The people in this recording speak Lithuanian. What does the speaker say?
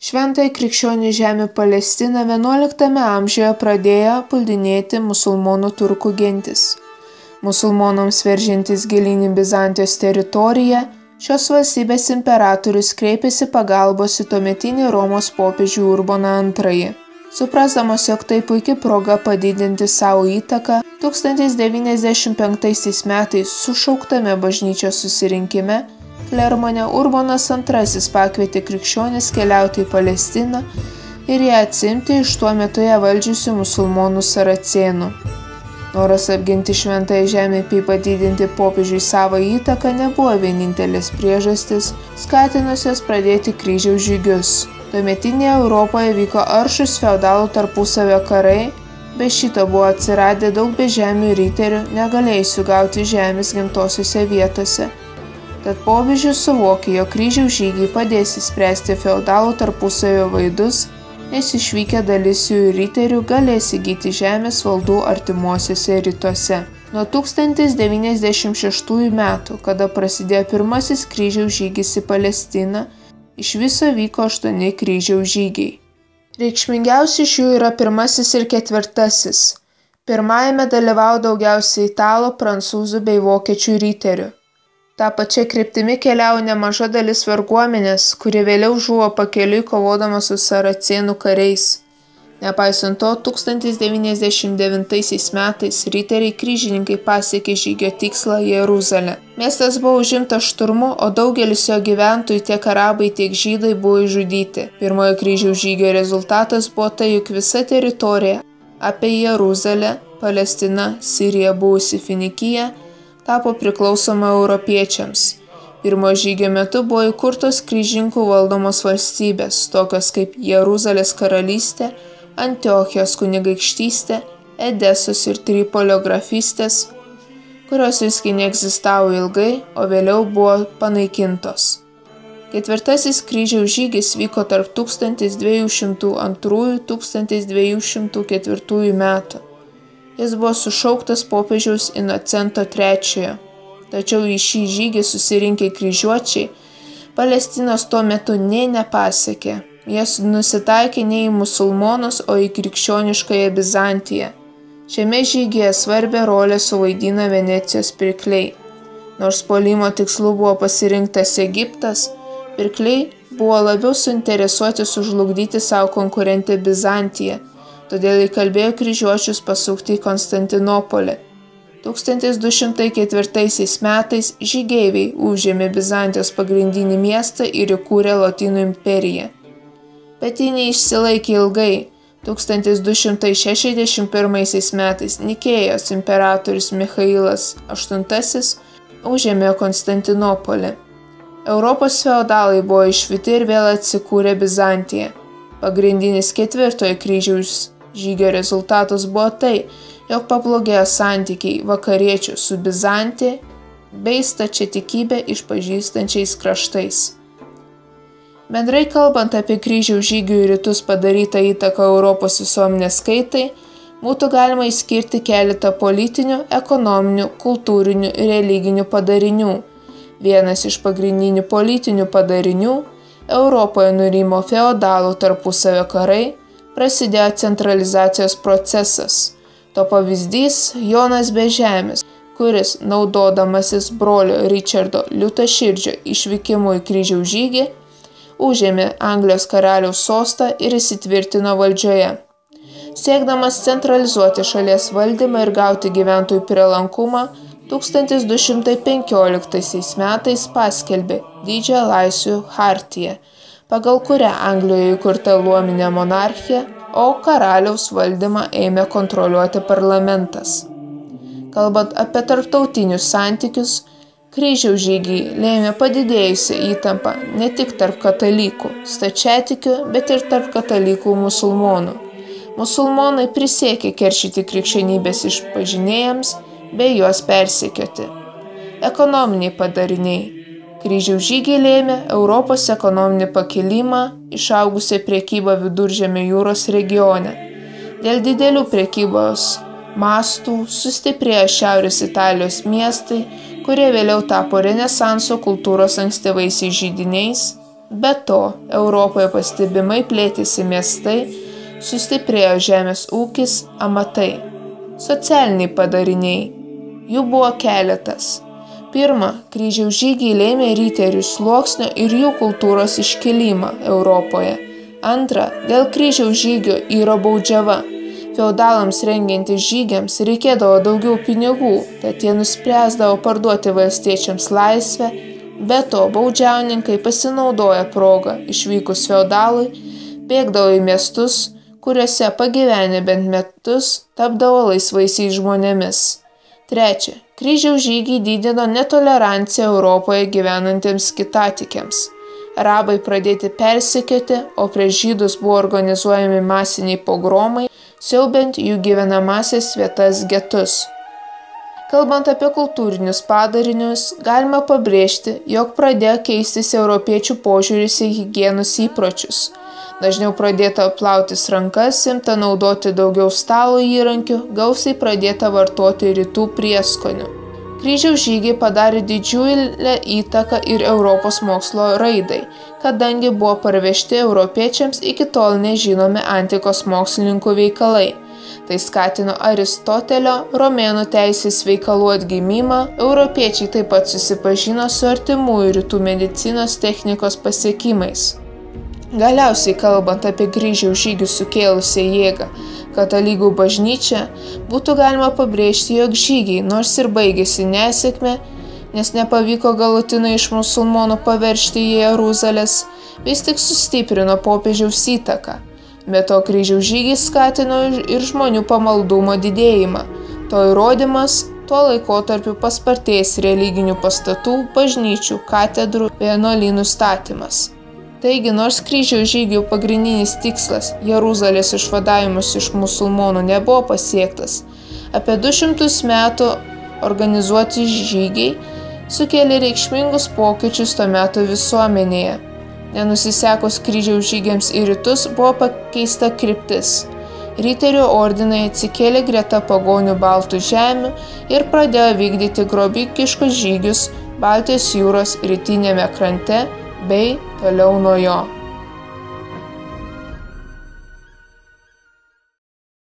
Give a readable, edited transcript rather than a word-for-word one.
Šventąją krikščionių žemę Palestiną XI amžiuje pradėjo puldinėti musulmonų turkų gentis. Musulmonams veržiantis gilyn į Bizantijos teritoriją, šios valstybės imperatorius kreipėsi pagalbos į tuometinį Romos popiežių Urboną II. Suprasdamas, jog tai puikia proga padidinti savo įtaką, 1095 metais sušauktame bažnyčios susirinkime Klermone Urbonas II pakvietė krikščionis keliauti į Palestiną ir ją atsiimti iš tuo metu ją valdžiusių musulmonų saracėnų. Noras apginti šventąją žemę bei padidinti popiežiui savo įtaką nebuvo vienintelės priežastis, skatinusios pradėti kryžiaus žygius. Tuometinėje Europoje vyko aršūs feodalų tarpusavio karai, be šito buvo atsiradę daug bežemių riterių, negalėjusių gauti žemės gimtosiuose vietose. Tad popiežius suvokė, jog kryžiaus žygiai padės įspręsti feodalų tarpusavio vaidus, nes išvykę dalis jų riterių galės įgyti žemės valdų artimuosiuose rytuose. Nuo 1096 metų, kada prasidėjo pirmasis kryžiaus žygis į Palestiną, iš viso vyko 8 kryžiaus žygiai. Reikšmingiausi iš jų yra pirmasis ir ketvirtasis. Pirmajame dalyvavo daugiausiai italų, prancūzų bei vokiečių riterių. Ta pačia kryptimi keliavo nemaža dalis varguomenės, kuri vėliau žuvo pakeliui kovodama su saracėnų kariais. Nepaisant to, 1099 metais riteriai kryžininkai pasiekė žygio tikslą Jeruzalę. Miestas buvo užimtas šturmu, o daugelis jo gyventojų, tiek arabai, tiek žydai, buvo išžudyti. Pirmojo kryžiaus žygio rezultatas buvo tai, jog visa teritorija apie Jeruzalę, Palestina, Sirija, buvusi Finikija, tapo priklausoma europiečiams. Pirmo žygio metu buvo įkurtos kryžininkų valdomos valstybės, tokios kaip Jeruzalės karalystė, Antiochijos kunigaikštystė, Edesos ir Tripolio grafystės, kurios visgi neegzistavo ilgai, o vėliau buvo panaikintos. Ketvirtasis kryžiaus žygis vyko tarp 1202–1204 metų. Jis buvo sušauktas popiežiaus Inocento III. Tačiau į šį žygį susirinkę kryžiuočiai Palestinos tuo metu nė nepasiekė. Jie nusitaikė ne į musulmonus, o į krikščioniškąją Bizantiją. Šiame žygyje svarbią rolę suvaidina Venecijos pirkliai. Nors puolimo tikslu buvo pasirinktas Egiptas, pirkliai buvo labiau suinteresuoti sužlugdyti savo konkurentę Bizantiją, todėl įkalbėjo kryžiuočius pasukti į Konstantinopolį. 1204 metais žygeiviai užėmė Bizantijos pagrindinį miestą ir įkūrė Lotynų imperiją. Bet ji neišsilaikė ilgai. 1261 metais Nikėjos imperatorius Michailas VIII užėmė Konstantinopolį. Europos feodalai buvo išvyti ir vėl atsikūrė Bizantiją. Pagrindinis ketvirtojo kryžiaus žygio rezultatas buvo tai, jog pablogėjo santykiai vakariečių su Bizantija bei stačiatikybę išpažįstančiais kraštais. Bendrai kalbant apie kryžiaus žygių į rytus padarytą įtaką Europos visuomenės kaitai, būtų galima išskirti keletą politinių, ekonominių, kultūrinių ir religinių padarinių. Vienas iš pagrindinių politinių padarinių – Europoje nurimo feodalų tarpusavio karai, prasidėjo centralizacijos procesas. To pavyzdys Jonas Bežemis, kuris, naudodamasis brolio Ričardo liūtaširdžio išvykimu į kryžiaus žygį, užėmė Anglijos karaliaus sostą ir įsitvirtino valdžioje. Siekdamas centralizuoti šalies valdymą ir gauti gyventojų prielankumą, 1215 metais paskelbė Didžiąją laisvių chartiją, pagal kurią Anglijoje įkurta luominė monarchija, o karaliaus valdymą ėmė kontroliuoti parlamentas. Kalbant apie tarptautinius santykius, kryžiaus žygiai lėmė padidėjusią įtampą ne tik tarp katalikų, stačiatikių, bet ir tarp katalikų musulmonų. Musulmonai prisiekė keršyti krikščionybės išpažinėjams bei juos persekioti. Ekonominiai padariniai. Kryžiaus žygiai lėmė Europos ekonominį pakilimą, išaugusią prekybą Viduržemio jūros regione. Dėl didelių prekybos mastų sustiprėjo Šiaurės Italijos miestai, kurie vėliau tapo Renesanso kultūros ankstyvaisiais židiniais, Be to, Europoje pastebimai plėtėsi miestai, sustiprėjo žemės ūkis, amatai. Socialiniai padariniai. Jų buvo keletas. Pirma, kryžiaus žygiai lėmė riterių sluoksnio ir jų kultūros iškilimą Europoje. Antra, dėl kryžiaus žygio yra baudžiava. Feodalams rengiantis žygiams reikėdavo daugiau pinigų, tad jie nuspręsdavo parduoti valstiečiams laisvę. Be to, baudžiauninkai pasinaudoja progą, išvykus feodalui, bėgdavo į miestus, kuriuose pagyvenę bent metus tapdavo laisvaisiais žmonėmis. Trečia, kryžiaus žygiai didino netoleranciją Europoje gyvenantiems kitatikiams. Arabai pradėti persekioti, o prieš žydus buvo organizuojami masiniai pogromai, siaubiant jų gyvenamąsias vietas getus. Kalbant apie kultūrinius padarinius, galima pabrėžti, jog pradėjo keistis europiečių požiūris į higienos įpročius. Dažniau pradėta plautis rankas, imta naudoti daugiau stalo įrankių, gausiai pradėta vartoti rytų prieskonių. Kryžiaus žygiai padarė didžiulę įtaką ir Europos mokslo raidai, kadangi buvo parvežti europiečiams iki tol nežinomi antikos mokslininkų veikalai. Tai skatino Aristotelio, romėnų teisės veikalų atgimimą, europiečiai taip pat susipažino su artimųjų rytų medicinos technikos pasiekimais. Galiausiai, kalbant apie kryžiaus žygių sukėlusią jėgą katalikų bažnyčią, būtų galima pabrėžti, jog žygiai, nors ir baigėsi nesėkme, nes nepavyko galutinai iš musulmonų paveržti į Jeruzalės, vis tik sustiprino popiežiaus įtaką. Be to, kryžiaus žygiai skatino ir žmonių pamaldumo didėjimą. To įrodymas tuo laikotarpiu paspartėjęs religinių pastatų, bažnyčių, katedrų, vienuolynų statymas. Taigi, nors kryžiaus žygių pagrindinis tikslas Jeruzalės išvadavimas iš musulmonų nebuvo pasiektas, apie 200 metų organizuoti žygiai sukėlė reikšmingus pokyčius to meto visuomenėje. Nenusisekus kryžiaus žygiams į rytus buvo pakeista kryptis. Riterių ordinai atsikėlė greta pagonių baltų žemių ir pradėjo vykdyti grobikiškus žygius Baltijos jūros rytinėme krante bei toliau nuo jo.